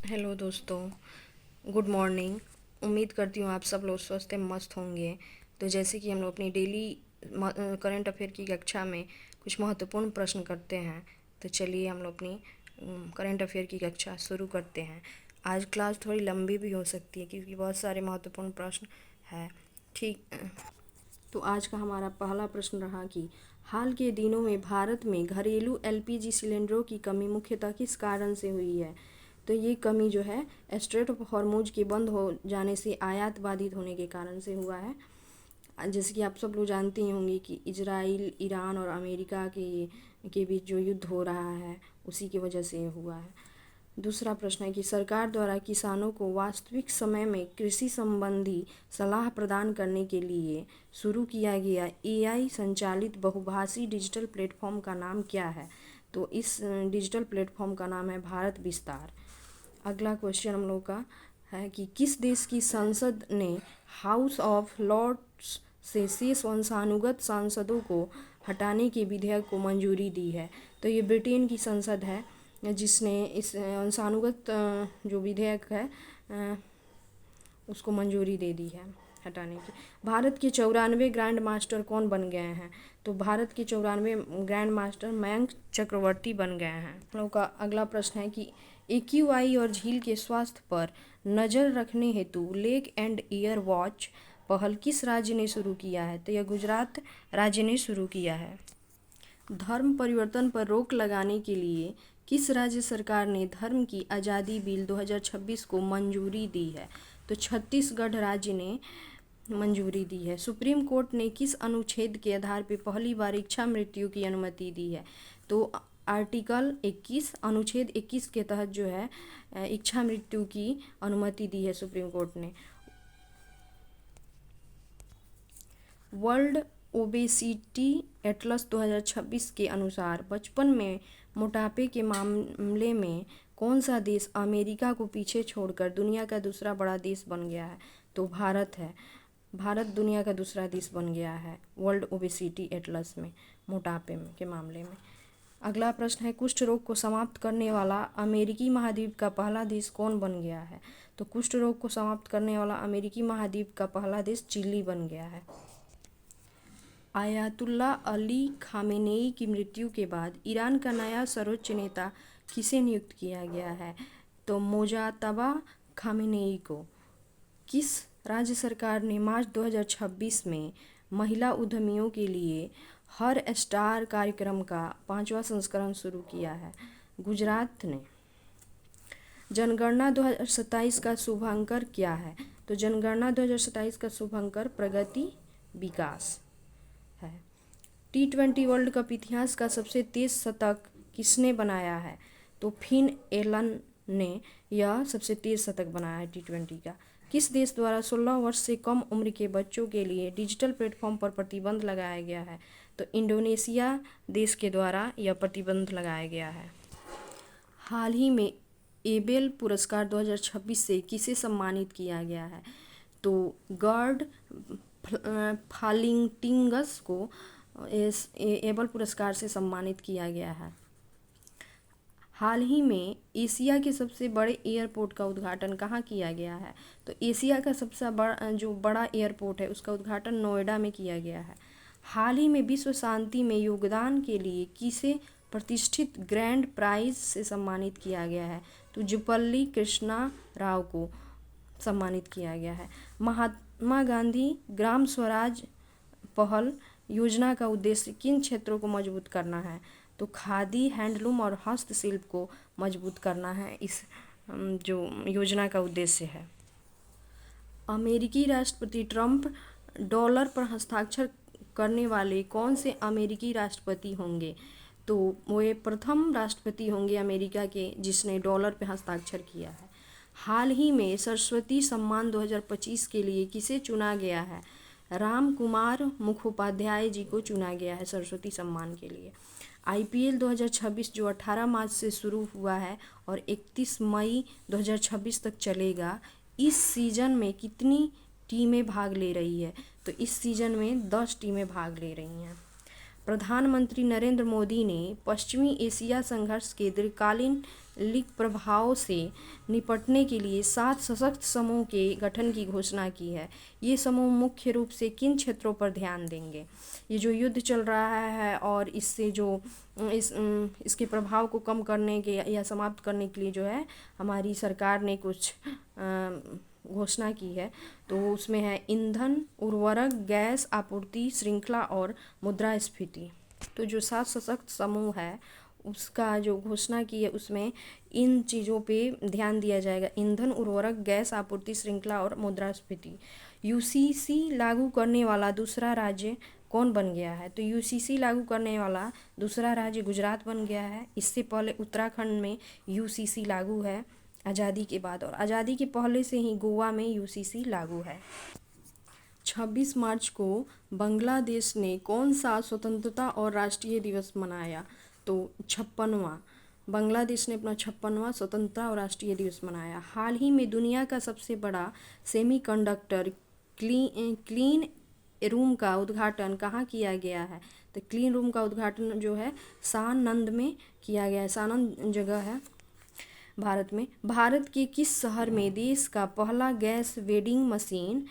Hello दोस्तों, good morning. उम्मीद करती हूँ आप सब लोग स्वस्थ एवं मस्त होंगे। तो जैसे कि हम लोग अपनी डेली करंट अफेयर की कक्षा में कुछ महत्वपूर्ण प्रश्न करते हैं, तो चलिए हम लोग अपनी करंट अफेयर की कक्षा शुरू करते हैं। आज क्लास थोड़ी लंबी भी हो सकती है क्योंकि बहुत सारे महत्वपूर्ण प्रश्न हैं। ठीक, तो आज का हमारा पहला प्रश्न रहा कि हाल के दिनों में भारत में घरेलू एलपीजी सिलेंडरों की कमी मुख्यतः किस कारण से हुई है। तो ये कमी जो है स्ट्रेट ऑफ हॉर्मुज के बंद हो जाने से आयात बाधित होने के कारण से हुआ है। जैसे कि आप सब लोग जानते ही होंगे कि इजराइल, ईरान और अमेरिका के बीच जो युद्ध हो रहा है उसी की वजह से हुआ है। दूसरा प्रश्न है कि सरकार द्वारा किसानों को वास्तविक समय में कृषि संबंधी सलाह प्रदान करने के लिए शुरू किया गया एआई संचालित बहुभाषी डिजिटल प्लेटफॉर्म का नाम क्या है। तो इस डिजिटल प्लेटफॉर्म का नाम है भारत विस्तार। अगला क्वेश्चन हम लोग का है कि किस देश की संसद ने हाउस ऑफ लॉर्ड्स से शेष वंशानुगत सांसदों को हटाने के विधेयक को मंजूरी दी है। तो ये ब्रिटेन की संसद है जिसने इस वंशानुगत जो विधेयक है उसको मंजूरी दे दी है हटाने की। भारत के 94 ग्रैंड मास्टर कौन बन गए हैं। तो भारत के 94 ग्रैंड मास्टर मयंक चक्रवर्ती बन गए हैं। हम लोग का अगला प्रश्न है कि एक्यूआई और झील के स्वास्थ्य पर नज़र रखने हेतु लेक एंड ईयर वॉच पहल किस राज्य ने शुरू किया है। तो यह गुजरात राज्य ने शुरू किया है। धर्म परिवर्तन पर रोक लगाने के लिए किस राज्य सरकार ने धर्म की आज़ादी बिल 2026 को मंजूरी दी है। तो छत्तीसगढ़ राज्य ने मंजूरी दी है। सुप्रीम कोर्ट ने किस अनुच्छेद के आधार पर पहली बार इच्छा मृत्यु की अनुमति दी है। तो आर्टिकल 21 अनुच्छेद 21 के तहत जो है इच्छा मृत्यु की अनुमति दी है सुप्रीम कोर्ट ने। वर्ल्ड ओबेसिटी एटलस 2026 के अनुसार बचपन में मोटापे के मामले में कौन सा देश अमेरिका को पीछे छोड़कर दुनिया का दूसरा बड़ा देश बन गया है। तो भारत है। भारत दुनिया का दूसरा देश बन गया है वर्ल्ड ओबेसिटी एटलस में मोटापे के मामले में। अगला प्रश्न है कुष्ठ रोग को समाप्त करने वाला अमेरिकी महाद्वीप का पहला देश कौन बन गया है। तो कुष्ठ रोग को समाप्त करने वाला अमेरिकी महाद्वीप का पहला देश चिली बन गया है। आयतुल्ला अली खामेनेई की मृत्यु के बाद ईरान का नया सर्वोच्च नेता किसे नियुक्त किया गया है। तो मोजातबा खामेनेई को। किस राज्य सरकार ने मार्च 2026 में महिला उद्यमियों के लिए हर स्टार कार्यक्रम का 5वां संस्करण शुरू किया है। गुजरात ने। जनगणना 2027 का शुभांकर क्या है। तो जनगणना 2027 का शुभांकर प्रगति विकास है। T20 वर्ल्ड कप इतिहास का सबसे तेज शतक किसने बनाया है। तो फिन एलन ने यह सबसे तेज शतक बनाया है T20 का। किस देश द्वारा 16 वर्ष से कम उम्र के बच्चों के लिए डिजिटल प्लेटफॉर्म पर प्रतिबंध लगाया गया है। तो इंडोनेशिया देश के द्वारा यह प्रतिबंध लगाया गया है। हाल ही में एबेल पुरस्कार 2026 से किसे सम्मानित किया गया है। तो गर्ड फालिंगटिंगस को एबेल पुरस्कार से सम्मानित किया गया है। हाल ही में एशिया के सबसे बड़े एयरपोर्ट का उद्घाटन कहाँ किया गया है। तो एशिया का सबसे बड़ा एयरपोर्ट है उसका उद्घाटन नोएडा में किया गया है। हाल ही में विश्व शांति में योगदान के लिए किसे प्रतिष्ठित ग्रैंड प्राइज से सम्मानित किया गया है। तो जुपल्ली कृष्णा राव को सम्मानित किया गया है। महात्मा गांधी ग्राम स्वराज पहल योजना का उद्देश्य किन क्षेत्रों को मजबूत करना है। तो खादी, हैंडलूम और हस्तशिल्प को मजबूत करना है इस जो योजना का उद्देश्य है। अमेरिकी राष्ट्रपति ट्रंप डॉलर पर हस्ताक्षर करने वाले कौन से अमेरिकी राष्ट्रपति होंगे। तो वे प्रथम राष्ट्रपति होंगे अमेरिका के जिसने डॉलर पर हस्ताक्षर किया है। हाल ही में सरस्वती सम्मान 2025 के लिए किसे चुना गया है। राम कुमार मुखोपाध्याय जी को चुना गया है सरस्वती सम्मान के लिए। आईपीएल 2026 जो 18 मार्च से शुरू हुआ है और 31 मई 2026 तक चलेगा, इस सीज़न में कितनी टीमें भाग ले रही है। तो इस सीज़न में 10 टीमें भाग ले रही हैं। प्रधानमंत्री नरेंद्र मोदी ने पश्चिमी एशिया संघर्ष के दीर्घकालीन प्रभावों से निपटने के लिए 7 सशक्त समूह के गठन की घोषणा की है। ये समूह मुख्य रूप से किन क्षेत्रों पर ध्यान देंगे? ये जो युद्ध चल रहा है और इससे जो इसके प्रभाव को कम करने के या समाप्त करने के लिए जो है हमारी सरकार ने कुछ घोषणा की है, तो उसमें है ईंधन, उर्वरक, गैस आपूर्ति श्रृंखला और मुद्रास्फीति। तो जो 7 सशक्त समूह है उसका जो घोषणा की है उसमें इन चीज़ों पे ध्यान दिया जाएगा: ईंधन, उर्वरक, गैस आपूर्ति श्रृंखला और मुद्रास्फीति। यूसीसी लागू करने वाला दूसरा राज्य कौन बन गया है? तो यूसीसी लागू करने वाला दूसरा राज्य गुजरात बन गया है। इससे पहले उत्तराखंड में यूसीसी लागू है आज़ादी के बाद, और आज़ादी के पहले से ही गोवा में यूसीसी लागू है। 26 मार्च को बांग्लादेश ने कौन सा स्वतंत्रता और राष्ट्रीय दिवस मनाया? तो 56वां। बांग्लादेश ने अपना 56वां स्वतंत्रता और राष्ट्रीय दिवस मनाया। हाल ही में दुनिया का सबसे बड़ा सेमीकंडक्टर क्लीन रूम का उद्घाटन कहाँ किया गया है? तो क्लीन रूम का उद्घाटन जो है सानंद में किया गया है। सानंद जगह है भारत में। भारत के किस शहर में देश का पहला gas vending machine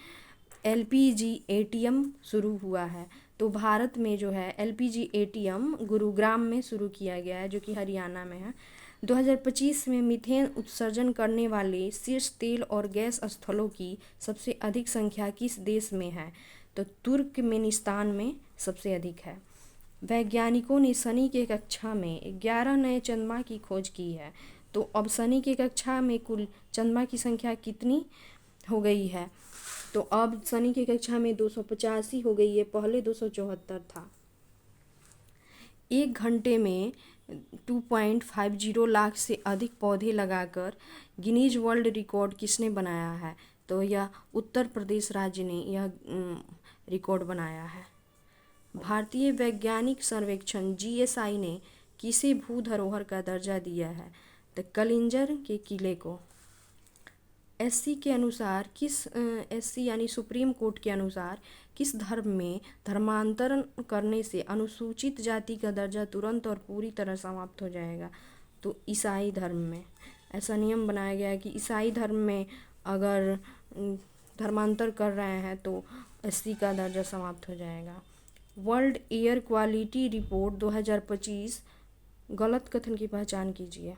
LPG ATM शुरू हुआ है? तो भारत में जो है एलपीजी एटीएम गुरुग्राम में शुरू किया गया है, जो कि हरियाणा में है। 2025 में मीथेन उत्सर्जन करने वाले शीर्ष तेल और गैस स्थलों की सबसे अधिक संख्या किस देश में है? तो तुर्कमेनिस्तान में सबसे अधिक है। वैज्ञानिकों ने शनि की कक्षा में 11 नए चंद्रमा की खोज की है। तो अब शनि की कक्षा में कुल चंद्रमा की संख्या कितनी हो गई है? तो अब शनि की कक्षा में 285 हो गई है, पहले 274 था। 1 घंटे में 2.50 लाख से अधिक पौधे लगाकर गिनीज वर्ल्ड रिकॉर्ड किसने बनाया है? तो यह उत्तर प्रदेश राज्य ने यह रिकॉर्ड बनाया है। भारतीय वैज्ञानिक सर्वेक्षण जीएसआई ने किसे भू धरोहर का दर्जा दिया है? तो कलिंजर के किले को। एससी के अनुसार एससी यानी सुप्रीम कोर्ट के अनुसार किस धर्म में धर्मांतरण करने से अनुसूचित जाति का दर्जा तुरंत और पूरी तरह समाप्त हो जाएगा? तो ईसाई धर्म में ऐसा नियम बनाया गया है कि ईसाई धर्म में अगर धर्मांतर कर रहे हैं तो एससी का दर्जा समाप्त हो जाएगा। वर्ल्ड एयर क्वालिटी रिपोर्ट 2025 गलत कथन की पहचान कीजिए।